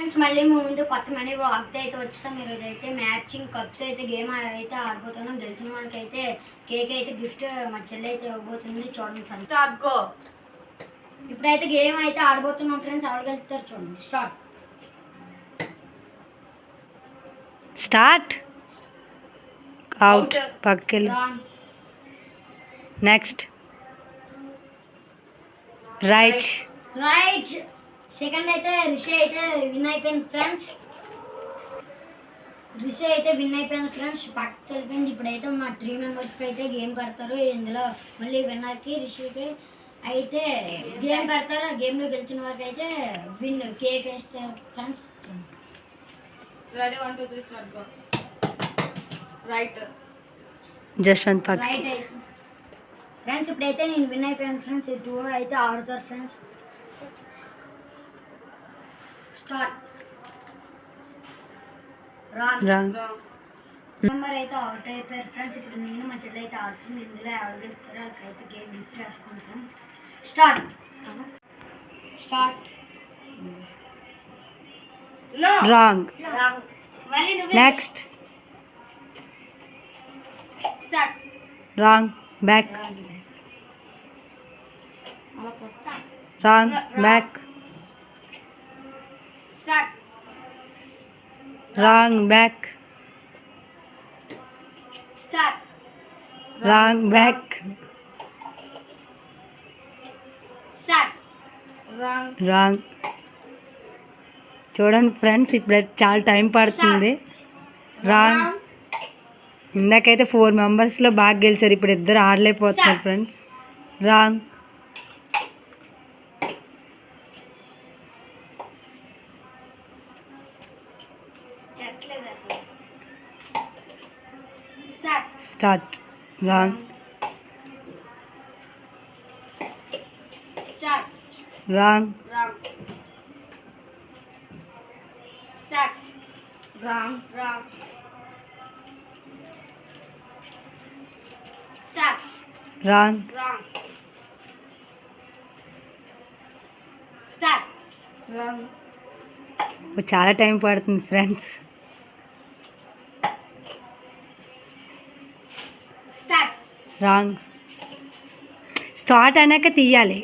Friends మళ్ళీ ముందు కొత్త మనీ బ్లాగ్ అయితే వచ్చేస్తాం. ఈరోజు అయితే మ్యాచింగ్ కప్స్ అయితే గేమ్ అయితే ఆడిపోతున్నాం. గెలిచిన వాళ్ళకి అయితే కేక్ అయితే గిఫ్ట్ మా చెల్లి అయితే ఇవ్వబోతుంది. చూడండి ఫ్రెండ్స్. Start go. ఇప్పుడైతే గేమ్ అయితే ఆడబోతున్నాం ఫ్రెండ్స్. ఎవరు గెలుస్తారు చూడండి. స్టార్ట్. అవుట్. పక్కకి. నెక్స్ట్. రైట్. సెకండ్ అయితే రిషి అయితే విన్ అయిపోయింది ఫ్రెండ్స్. పక్కకి వెళ్ళిపోయింది. ఇప్పుడైతే మా 3 మెంబర్స్కి అయితే గేమ్ పెడతారు. ఇందులో మళ్ళీ విన్నర్కి రిషికి అయితే గేమ్ పెడతారు. ఆ గేమ్లో గెలిచిన వారికి అయితే కేక్ వేస్తారు friends. Ready 1 2 3 start go. Right. Just one పక్క. Right friends. ఇప్పుడైతే నేను విన్ అయిపోయాను ఫ్రెండ్స్. 2 అయితే ఆడుతారు ఫ్రెండ్స్. స్టార్ట్. రాంగ్. మెంబర్ అయితే అవుట్ అయిపోయారు ఫ్రెండ్స్. ఇప్పుడు నేను మా చెల్లి అయితే ఆడుతుంది. ఇందులో ఎవరు గెలుస్తారో వాళ్ళకైతే గేమ్ గిఫ్ట్ వేసుకుంటాం friends. Start. Wrong. Next. Start. Wrong. Back. Wrong. Back. Start. Wrong. Back. Start. Wrong. Back. Start. Wrong. చూడండి ఫ్రెండ్స్, ఇప్పుడు చాలా టైం పడుతుంది. రాంగ్. ఇందాకైతే 4 మెంబర్స్లో బాగా గెలిచారు. ఇప్పుడు ఇద్దరు ఆడలేకపోతున్నారు friends. Wrong. Start. Wrong. Start. Wrong. Start. Wrong. Start. Wrong. Start. Wrong. చాలా టైం పడుతుంది ఫ్రెండ్స్. స్టార్ట్. రాంగ్. స్టార్ట్ అన్నాక తీయాలి.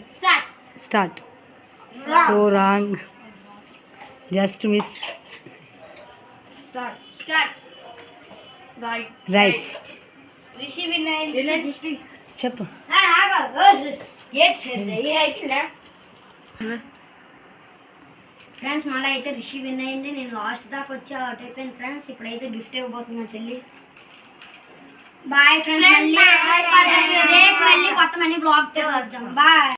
Start. Oh wrong. Just miss. Start. Right. Rishi win అయింది. చెప్పు. ఫ్రెండ్స్ మళ్ళీ అయితే రిషి విన్ అయింది. నేను లాస్ట్ దాకా వచ్చి అవుట్ అయిపోయాను ఫ్రెండ్స్. ఇప్పుడైతే గిఫ్ట్ ఇవ్వబోతున్నా చెల్లి. Bye friends. మళ్ళీ కొత్త మనీ బ్లాగ్ వద్దాం. బాయ్.